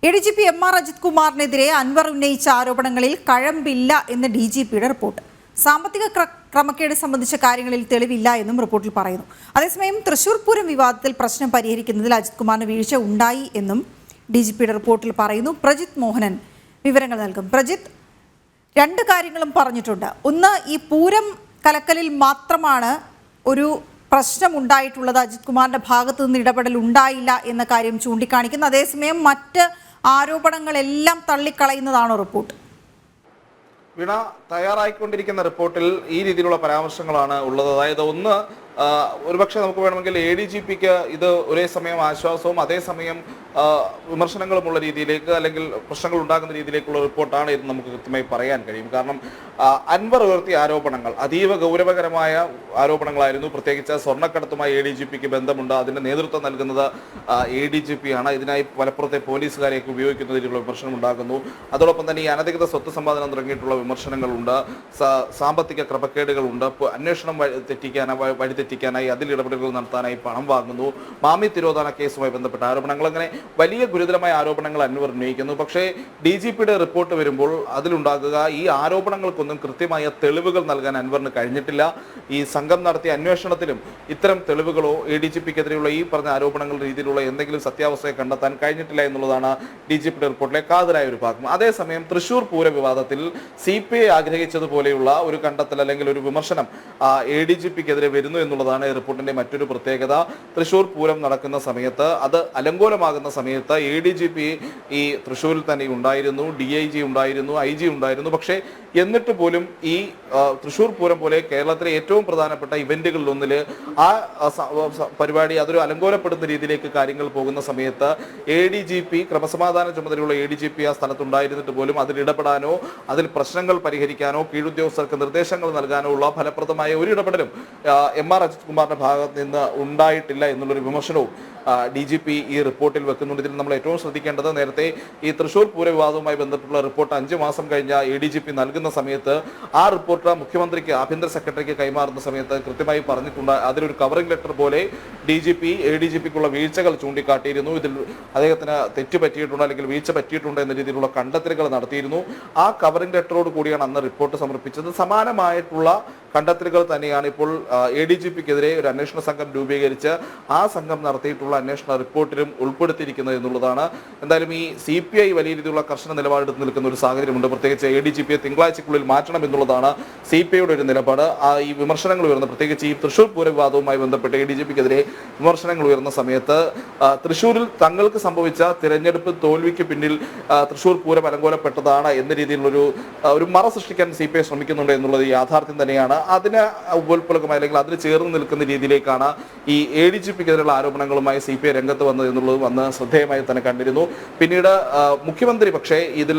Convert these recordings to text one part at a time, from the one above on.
ADGP MR Ajith കുമാറിനെതിരെ Anwar ഉന്നയിച്ച ആരോപണങ്ങളിൽ കഴമ്പില്ല എന്ന് DGPയുടെ റിപ്പോർട്ട്. സാമ്പത്തിക ക്രമക്കേട് സംബന്ധിച്ച കാര്യങ്ങളിൽ തെളിവില്ല എന്നും റിപ്പോർട്ടിൽ പറയുന്നു. അതേസമയം തൃശൂർ പൂരം വിവാദത്തിൽ പ്രശ്നം പരിഹരിക്കുന്നതിൽ അജിത് കുമാറിന് വീഴ്ച ഉണ്ടായി എന്നും DGPയുടെ റിപ്പോർട്ടിൽ പറയുന്നു. പ്രജിത് മോഹനൻ വിവരങ്ങൾ നൽകും. പ്രജിത്ത്, രണ്ട് കാര്യങ്ങളും പറഞ്ഞിട്ടുണ്ട്. ഒന്ന്, ഈ പൂരം കലക്കലിൽ മാത്രമാണ് ഒരു പ്രശ്നമുണ്ടായിട്ടുള്ളത്, അജിത് കുമാറിന്റെ ഭാഗത്തു നിന്ന് ഇടപെടൽ ഉണ്ടായില്ല എന്ന കാര്യം ചൂണ്ടിക്കാണിക്കുന്നു. അതേസമയം മറ്റ് ആരോപണങ്ങളെല്ലാം തള്ളിക്കളയുന്നതാണോ റിപ്പോർട്ട്? വീണ, തയ്യാറായിക്കൊണ്ടിരിക്കുന്ന റിപ്പോർട്ടിൽ ഈ രീതിയിലുള്ള പരാമർശങ്ങളാണ് ഉള്ളത്. അതായത് ഒന്ന്, ഒരുപക്ഷെ നമുക്ക് വേണമെങ്കിൽ ADGPക്ക് ഇത് ഒരേ സമയം ആശ്വാസവും അതേസമയം വിമർശനങ്ങളുമുള്ള രീതിയിലേക്ക് അല്ലെങ്കിൽ പ്രശ്നങ്ങൾ ഉണ്ടാകുന്ന രീതിയിലേക്കുള്ള റിപ്പോർട്ടാണ് ഇത് നമുക്ക് കൃത്യമായി പറയാൻ കഴിയും. കാരണം അൻവർ ഉയർത്തിയ ആരോപണങ്ങൾ അതീവ ഗൗരവകരമായ ആരോപണങ്ങളായിരുന്നു. പ്രത്യേകിച്ച് സ്വർണ്ണക്കടത്തുമായി ADGPക്ക് ബന്ധമുണ്ട്, അതിൻ്റെ നേതൃത്വം നൽകുന്നത് ADGP ആണ്. ഇതിനായി മലപ്പുറത്തെ പോലീസുകാരെയൊക്കെ ഉപയോഗിക്കുന്ന രീതിയിലുള്ള വിമർശനം ഉണ്ടാകുന്നു. അതോടൊപ്പം തന്നെ ഈ അനധികൃത സ്വത്ത് സമ്പാദനം തുടങ്ങിയിട്ടുള്ള വിമർശനങ്ങളുണ്ട്, സാമ്പത്തിക ക്രമക്കേടുകളുണ്ട്, അന്വേഷണം വഴിതെറ്റിക്കാനായി അതിൽ ഇടപെടലുകൾ നടത്താനായി പണം വാങ്ങുന്നു, മാമി തിരോധാന കേസുമായി ബന്ധപ്പെട്ട ആരോപണങ്ങൾ, അങ്ങനെ വലിയ ഗുരുതരമായ ആരോപണങ്ങൾ അൻവർ ഉന്നയിക്കുന്നു. പക്ഷേ DGPയുടെ റിപ്പോർട്ട് വരുമ്പോൾ അതിലുണ്ടാകുക ഈ ആരോപണങ്ങൾക്കൊന്നും കൃത്യമായ തെളിവുകൾ നൽകാൻ അൻവറിന് കഴിഞ്ഞിട്ടില്ല. ഈ സംഘം നടത്തിയ അന്വേഷണത്തിലും ഇത്തരം തെളിവുകളോ ADGPക്കെതിരെയുള്ള ഈ പറഞ്ഞ ആരോപണങ്ങളുടെ രീതിയിലുള്ള എന്തെങ്കിലും സത്യാവസ്ഥയെ കണ്ടെത്താൻ കഴിഞ്ഞിട്ടില്ല എന്നുള്ളതാണ് DGPയുടെ റിപ്പോർട്ടിലെ കാതലായ ഒരു ഭാഗം. അതേസമയം തൃശൂർ പൂര വിവാദത്തിൽ CPI ആഗ്രഹിച്ചതുപോലെയുള്ള ഒരു കണ്ടെത്തൽ അല്ലെങ്കിൽ ഒരു വിമർശനം ADGPക്കെതിരെ വരുന്നു എന്നുള്ളതാണ് റിപ്പോർട്ടിന്റെ മറ്റൊരു പ്രത്യേകത. തൃശൂർ പൂരം നടക്കുന്ന സമയത്ത്, അത് അലങ്കോലമാകുന്ന സമയത്ത് ADGP ഈ തൃശ്ശൂരിൽ തന്നെ ഉണ്ടായിരുന്നു, DIG ഉണ്ടായിരുന്നു, IG ഉണ്ടായിരുന്നു. പക്ഷേ എന്നിട്ട് പോലും ഈ തൃശ്ശൂർ പൂരം പോലെ കേരളത്തിലെ ഏറ്റവും പ്രധാനപ്പെട്ട ഇവന്റുകളിലൊന്നിൽ ആ പരിപാടി അതൊരു അലങ്കോലപ്പെടുന്ന രീതിയിലേക്ക് കാര്യങ്ങൾ പോകുന്ന സമയത്ത് ADGP, ക്രമസമാധാന ചുമതലയുള്ള ADGP ആ സ്ഥലത്തുണ്ടായിരുന്നിട്ട് പോലും അതിൽ ഇടപെടാനോ അതിൽ പ്രശ്നങ്ങൾ പരിഹരിക്കാനോ കീഴുദ്യോഗസ്ഥർക്ക് നിർദ്ദേശങ്ങൾ നൽകാനോ ഉള്ള ഫലപ്രദമായ ഒരു ഇടപെടലും MR അജിത് കുമാറിന്റെ ഭാഗത്ത് നിന്ന് ഉണ്ടായിട്ടില്ല എന്നുള്ളൊരു വിമർശനവും DGP ഈ റിപ്പോർട്ടിൽ വെക്കുന്നുണ്ട്. ഇതിൽ നമ്മൾ ഏറ്റവും ശ്രദ്ധിക്കേണ്ടത്, നേരത്തെ ഈ തൃശൂർ പൂര വിവാദവുമായി ബന്ധപ്പെട്ടുള്ള റിപ്പോർട്ട് 5 മാസം കഴിഞ്ഞ ADGP നൽകുന്ന സമയത്ത് ആ റിപ്പോർട്ട് മുഖ്യമന്ത്രിക്ക്, ആഭ്യന്തര സെക്രട്ടറിക്ക് കൈമാറുന്ന സമയത്ത് കൃത്യമായി പറഞ്ഞിട്ടുണ്ട്. അതിലൊരു കവറിംഗ് ലെറ്റർ പോലെ DGP ADGPക്കുള്ള വീഴ്ചകൾ ചൂണ്ടിക്കാട്ടിയിരുന്നു. ഇതിൽ അദ്ദേഹത്തിന് തെറ്റ് പറ്റിയിട്ടുണ്ട് അല്ലെങ്കിൽ വീഴ്ച പറ്റിയിട്ടുണ്ട് എന്ന രീതിയിലുള്ള കണ്ടെത്തലുകൾ നടത്തിയിരുന്നു. ആ കവറിംഗ് ലെറ്ററോട് കൂടിയാണ് അന്ന് റിപ്പോർട്ട് സമർപ്പിച്ചത്. സമാനമായിട്ടുള്ള കണ്ടെത്തലുകൾ തന്നെയാണ് ഇപ്പോൾ ADGPക്കെതിരെ ഒരു അന്വേഷണ സംഘം രൂപീകരിച്ച് ആ സംഘം നടത്തിയിട്ടുള്ള അന്വേഷണ റിപ്പോർട്ടിലും ഉൾപ്പെടുത്തിയിരിക്കുന്നത് എന്നുള്ളതാണ്. എന്തായാലും ഈ CPI വലിയ രീതിയിലുള്ള കർശന നിലപാടെടുത്ത് നിൽക്കുന്ന ഒരു സാഹചര്യമുണ്ട്. പ്രത്യേകിച്ച് ADGPയെ തിങ്കളാഴ്ചക്കുള്ളിൽ മാറ്റണം എന്നുള്ളതാണ് CPIയുടെ ഒരു നിലപാട്. ഈ വിമർശനങ്ങൾ ഉയർന്ന, പ്രത്യേകിച്ച് ഈ തൃശൂർ പൂര വിവാദവുമായി ബന്ധപ്പെട്ട് ADGPക്കെതിരെ വിമർശനങ്ങൾ ഉയർന്ന സമയത്ത് തൃശ്ശൂരിൽ തങ്ങൾക്ക് സംഭവിച്ച തിരഞ്ഞെടുപ്പ് തോൽവിക്ക് പിന്നിൽ തൃശ്ശൂർ പൂരം അലങ്കോലപ്പെട്ടതാണ് എന്ന രീതിയിലുള്ള മറ സൃഷ്ടിക്കാൻ CPI ശ്രമിക്കുന്നുണ്ട് എന്നുള്ളത് യാഥാർത്ഥ്യം തന്നെയാണ്. അതിന് ഉപോത്പലകമായി അല്ലെങ്കിൽ അതിന് ചേർന്ന് നിൽക്കുന്ന രീതിയിലേക്കാണ് ഈ ADGPക്കെതിരെയുള്ള ആരോപണങ്ങളുമായി CPI രംഗത്ത് വന്നത് എന്നുള്ളതും അന്ന് ശ്രദ്ധേയമായി തന്നെ കണ്ടിരുന്നു. പിന്നീട് മുഖ്യമന്ത്രി പക്ഷേ ഇതിൽ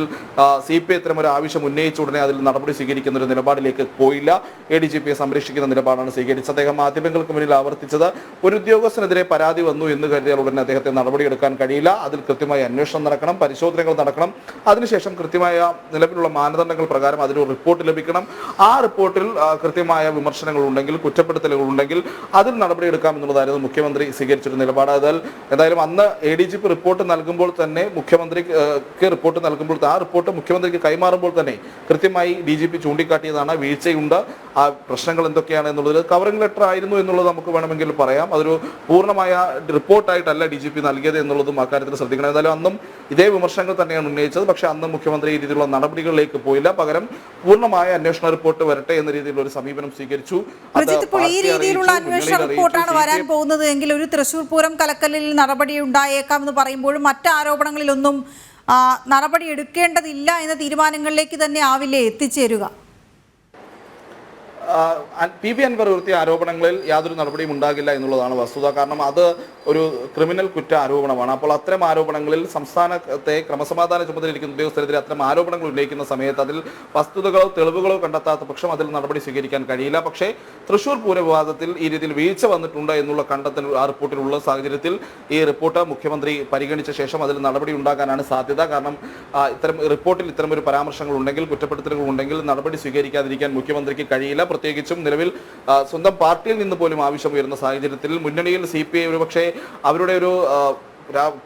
CPI ഇത്തരം ഒരു ആവശ്യം ഉന്നയിച്ച ഉടനെ അതിൽ നടപടി സ്വീകരിക്കുന്ന ഒരു നിലപാടിലേക്ക് പോയില്ല. ADGPയെ സംരക്ഷിക്കുന്ന നിലപാടാണ് സ്വീകരിച്ചത്. അദ്ദേഹം മാധ്യമങ്ങൾക്ക് മുന്നിൽ ആവർത്തിച്ചത്, ഒരു ഉദ്യോഗസ്ഥനെതിരെ പരാതി വന്നു എന്ന് കരുതിയാൽ ഉടനെ അദ്ദേഹത്തെ നടപടിയെടുക്കാൻ കഴിയില്ല, അതിൽ കൃത്യമായ അന്വേഷണം നടക്കണം, പരിശോധനകൾ നടക്കണം, അതിനുശേഷം കൃത്യമായ നിലവിലുള്ള മാനദണ്ഡങ്ങൾ പ്രകാരം അതിനൊരു റിപ്പോർട്ട് ലഭിക്കണം. ആ റിപ്പോർട്ടിൽ കൃത്യമായ വിമർശനങ്ങൾ ഉണ്ടെങ്കിൽ, കുറ്റപ്പെടുത്തലുകൾ ഉണ്ടെങ്കിൽ അതിൽ നടപടിയെടുക്കാം എന്നുള്ളതായിരുന്നു മുഖ്യമന്ത്രി സ്വീകരിച്ചൊരു നിലപാട്. എന്തായാലും അന്ന് ADGP റിപ്പോർട്ട് നൽകുമ്പോൾ തന്നെ മുഖ്യമന്ത്രിക്ക് റിപ്പോർട്ട് നൽകുമ്പോൾ ആ റിപ്പോർട്ട് മുഖ്യമന്ത്രിക്ക് കൈമാറുമ്പോൾ തന്നെ കൃത്യമായി DGP ചൂണ്ടിക്കാട്ടിയതാണ് വീഴ്ചയുണ്ട്, ആ പ്രശ്നങ്ങൾ എന്തൊക്കെയാണ് എന്നുള്ളത്. കവറിംഗ് ലെറ്റർ ആയിരുന്നു എന്നുള്ളത് നമുക്ക് വേണമെങ്കിൽ പറയാം. അതൊരു പൂർണ്ണമായ റിപ്പോർട്ടായിട്ടല്ല DGP നൽകിയത് എന്നുള്ളതും അക്കാര്യത്തിൽ ശ്രദ്ധിക്കണം. എന്തായാലും അന്നും ഇതേ വിമർശനങ്ങൾ തന്നെയാണ് ഉന്നയിച്ചത്. പക്ഷേ അന്ന് മുഖ്യമന്ത്രി ഈ രീതിയിലുള്ള നടപടികളിലേക്ക് പോയില്ല. പകരം പൂർണ്ണമായ അന്വേഷണ റിപ്പോർട്ട് വരട്ടെ എന്ന രീതിയിലുള്ള ഒരു സമീപനം സ്വീകരിച്ചു. ഈ രീതിയിലുള്ള അന്വേഷണ റിപ്പോർട്ടാണ് വരാൻ പോകുന്നത് എങ്കിൽ ഒരു തൃശൂർ പൂരം കലക്കലിൽ നടപടി ഉണ്ടായേക്കാം എന്ന് പറയുമ്പോഴും മറ്റ് ആരോപണങ്ങളിലൊന്നും നടപടി എടുക്കേണ്ടതില്ല എന്ന തീരുമാനങ്ങളിലേക്ക് തന്നെ ആവില്ലേ എത്തിച്ചേരുക? PV അൻവർ ഉയർത്തിയ ആരോപണങ്ങളിൽ യാതൊരു നടപടിയും ഉണ്ടാകില്ല എന്നുള്ളതാണ് വസ്തുത. കാരണം അത് ഒരു ക്രിമിനൽ കുറ്റ ആരോപണമാണ്. അപ്പോൾ അത്തരം ആരോപണങ്ങളിൽ സംസ്ഥാനത്തെ ക്രമസമാധാന ചുമതലയിരിക്കുന്ന ഉദ്യോഗസ്ഥരെതിരെ അത്തരം ആരോപണങ്ങൾ ഉന്നയിക്കുന്ന സമയത്ത് അതിൽ വസ്തുതകളോ തെളിവുകളോ കണ്ടെത്താത്ത പക്ഷം അതിൽ നടപടി സ്വീകരിക്കാൻ കഴിയില്ല. പക്ഷേ തൃശൂർ പൂര വിവാദത്തിൽ ഈ രീതിയിൽ വീഴ്ച വന്നിട്ടുണ്ട് എന്നുള്ള കണ്ടെത്തൽ ആ റിപ്പോർട്ടിലുള്ള സാഹചര്യത്തിൽ ഈ റിപ്പോർട്ട് മുഖ്യമന്ത്രി പരിഗണിച്ച ശേഷം അതിൽ നടപടി ഉണ്ടാകാനാണ് സാധ്യത. കാരണം ഇത്തരം റിപ്പോർട്ടിൽ ഇത്തരമൊരു പരാമർശങ്ങൾ ഉണ്ടെങ്കിൽ, കുറ്റപ്പെടുത്തലുകൾ ഉണ്ടെങ്കിൽ നടപടി സ്വീകരിക്കാതിരിക്കാൻ മുഖ്യമന്ത്രിക്ക് കഴിയില്ല. പ്രത്യേകിച്ചും നിലവിൽ സ്വന്തം പാർട്ടിയിൽ നിന്ന് പോലും ആവശ്യം ഉയർന്ന സാഹചര്യത്തിൽ മുന്നണിയിൽ CPI ഒരുപക്ഷെ അവരുടെ ഒരു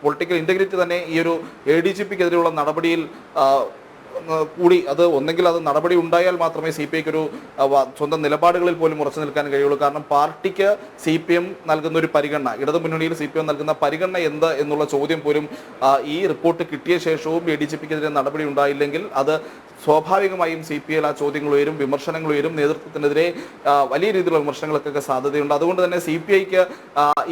പൊളിറ്റിക്കൽ ഇന്റഗ്രിറ്റി തന്നെ ഈ ഒരു ADGP-ക്കെതിരെയുള്ള നടപടിയിൽ കൂടി അത് ഒന്നെങ്കിൽ അത് നടപടി ഉണ്ടായാൽ മാത്രമേ CPIക്ക് ഒരു സ്വന്തം നിലപാടുകളിൽ പോലും ഉറച്ചു നിൽക്കാൻ കഴിയുള്ളൂ. കാരണം പാർട്ടിക്ക് CPM നൽകുന്ന ഒരു പരിഗണന, ഇടതു മുന്നണിയിൽ CPM നൽകുന്ന പരിഗണന എന്ത് എന്നുള്ള ചോദ്യം പോലും ഈ റിപ്പോർട്ട് കിട്ടിയ ശേഷവും ADGP-ക്കെതിരെ നടപടി ഉണ്ടായില്ലെങ്കിൽ അത് സ്വാഭാവികമായും CPI ആ ചോദ്യങ്ങൾ ഉയരും, വിമർശനങ്ങൾ ഉയരും, നേതൃത്വത്തിനെതിരെ വലിയ രീതിയിലുള്ള വിമർശനങ്ങൾക്കൊക്കെ സാധ്യതയുണ്ട്. അതുകൊണ്ട് തന്നെ CPIക്ക്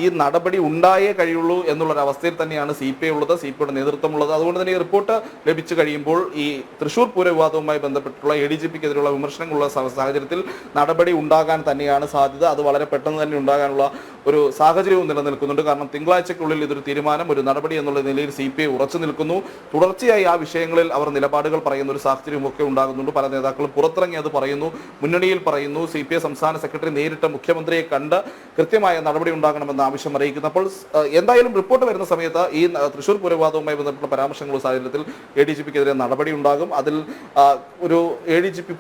ഈ നടപടി ഉണ്ടായേ കഴിയുള്ളൂ എന്നുള്ളൊരവസ്ഥയിൽ തന്നെയാണ് CPI ഉള്ളത്, CPIയുടെ നേതൃത്വമുള്ളത്. അതുകൊണ്ട് തന്നെ ഈ റിപ്പോർട്ട് ലഭിച്ചു കഴിയുമ്പോൾ ഈ തൃശൂർ പൂര വിവാദവുമായി ബന്ധപ്പെട്ടുള്ള ADGP-ക്കെതിരെയുള്ള വിമർശനങ്ങളുള്ള സാഹചര്യത്തിൽ നടപടി ഉണ്ടാകാൻ തന്നെയാണ് സാധ്യത. അത് വളരെ പെട്ടെന്ന് തന്നെ ഉണ്ടാകാനുള്ള ഒരു സാഹചര്യവും നിലനിൽക്കുന്നുണ്ട്. കാരണം തിങ്കളാഴ്ചക്കുള്ളിൽ ഇതൊരു തീരുമാനം, ഒരു നടപടി എന്നുള്ള നിലയിൽ CPI ഉറച്ചു നിൽക്കുന്നു. തുടർച്ചയായി ആ വിഷയങ്ങളിൽ അവർ നിലപാടുകൾ പറയുന്ന ഒരു സാഹചര്യമൊക്കെ ഉണ്ടാകുന്നുണ്ട്. പല നേതാക്കളും പുറത്തിറങ്ങി അത് പറയുന്നു, മുന്നണിയിൽ പറയുന്നു. CPI സംസ്ഥാന സെക്രട്ടറി നേരിട്ട് മുഖ്യമന്ത്രിയെ കണ്ട് കൃത്യമായ നടപടി ഉണ്ടാകണമെന്ന ആവശ്യം അറിയിക്കുന്നു. അപ്പോൾ എന്തായാലും റിപ്പോർട്ട് വരുന്ന സമയത്ത് ഈ തൃശൂർ പൂര വിവാദവുമായി ബന്ധപ്പെട്ട പരാമർശങ്ങളുടെ സാഹചര്യത്തിൽ ADGP-ക്കെതിരെ നടപടി ഉണ്ടാകും. അതിൽ ഒരു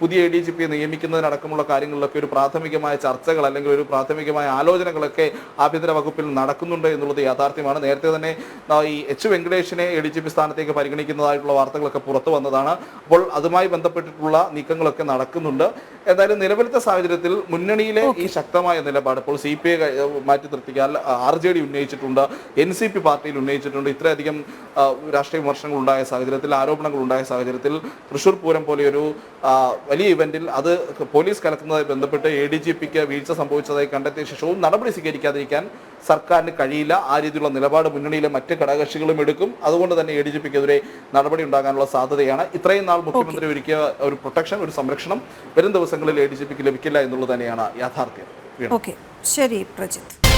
പുതിയ ADGP-യെ നിയമിക്കുന്നതിനടക്കമുള്ള കാര്യങ്ങളിലൊക്കെ ഒരു പ്രാഥമികമായ ചർച്ചകൾ അല്ലെങ്കിൽ ഒരു പ്രാഥമികമായ ആലോചനകളൊക്കെ ആഭ്യന്തര വകുപ്പിൽ നടക്കുന്നുണ്ട് എന്നുള്ളത് യാഥാർത്ഥ്യമാണ്. നേരത്തെ തന്നെ ഈ H. വെങ്കടേഷിനെ ADGP സ്ഥാനത്തേക്ക് പരിഗണിക്കുന്നതായിട്ടുള്ള വാർത്തകളൊക്കെ പുറത്തു വന്നതാണ്. അപ്പോൾ അതുമായി ബന്ധപ്പെട്ടിട്ടുള്ള നീക്കങ്ങളൊക്കെ നടക്കുന്നുണ്ട്. എന്തായാലും നിലവിലത്തെ സാഹചര്യത്തിൽ മുന്നണിയിലെ ഈ ശക്തമായ നിലപാട് ഇപ്പോൾ CPI മാറ്റി നിർത്തിയാൽ RJD ഉന്നയിച്ചിട്ടുണ്ട്, NCP പാർട്ടിയിൽ ഉന്നയിച്ചിട്ടുണ്ട്. ഇത്രയധികം രാഷ്ട്രീയ വിമർശനങ്ങൾ ഉണ്ടായ സാഹചര്യത്തിൽ, ആരോപണങ്ങൾ ഉണ്ടായ സാഹചര്യത്തിൽ തൃശൂർ പൂരം പോലെയൊരു വലിയ ഇവന്റിൽ അത് പോലീസ് കലക്കുന്നതുമായി ബന്ധപ്പെട്ട് ADGP-ക്ക് വീഴ്ച സംഭവിച്ചതായി കണ്ടെത്തിയ ശേഷവും നടപടി സ്വീകരിക്കാതിരിക്കാൻ സർക്കാരിന് കഴിയില്ല. ആ രീതിയിലുള്ള നിലപാട് മുന്നണിയിലെ മറ്റ് ഘടകകക്ഷികളും എടുക്കും. അതുകൊണ്ട് തന്നെ ADGP-ക്കെതിരെ നടപടി ഉണ്ടാകാനുള്ള സാധ്യതയാണ്. ഇത്രയും നാൾ മുഖ്യമന്ത്രി ഒരുക്കിയ ഒരു പ്രൊട്ടക്ഷൻ, ഒരു സംരക്ഷണം വരും ദിവസങ്ങളിൽ ADGP-ക്ക് ലഭിക്കില്ല എന്നുള്ളത് തന്നെയാണ് യാഥാർത്ഥ്യം. ശരി പ്രജിത്ത്.